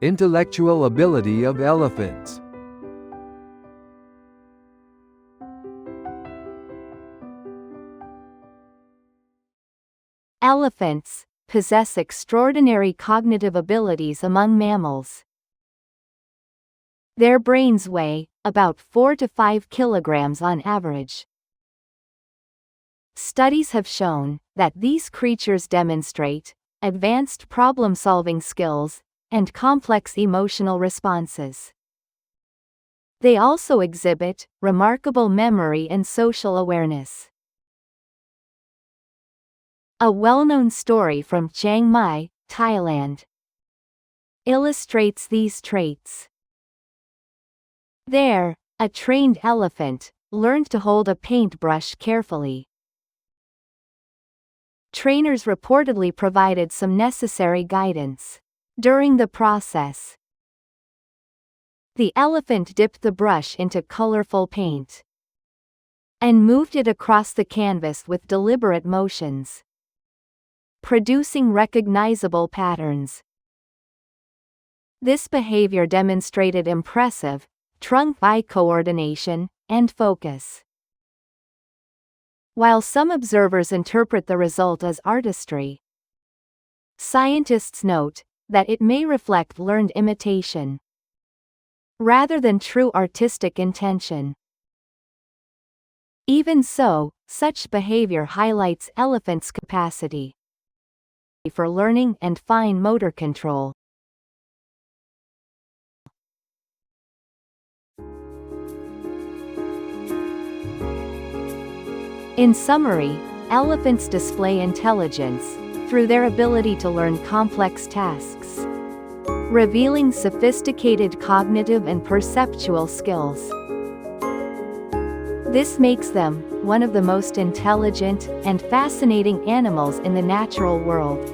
Intellectual ability of elephants. Elephants possess extraordinary cognitive abilities among mammals. Their brains weigh about 4 to 5 kilograms on average. Studies have shown that these creatures demonstrate advanced problem-solving skills and complex emotional responses. They also exhibit remarkable memory and social awareness. A well-known story from Chiang Mai, Thailand, illustrates these traits. There, a trained elephant learned to hold a paintbrush carefully. Trainers reportedly provided some necessary guidance. During the process, the elephant dipped the brush into colorful paint and moved it across the canvas with deliberate motions, producing recognizable patterns. This behavior demonstrated impressive trunk-eye coordination and focus. While some observers interpret the result as artistry, scientists note that it may reflect learned imitation rather than true artistic intention. Even so, such behavior highlights elephants' capacity for learning and fine motor control. In summary, elephants display intelligence through their ability to learn complex tasks, revealing sophisticated cognitive and perceptual skills. This makes them one of the most intelligent and fascinating animals in the natural world.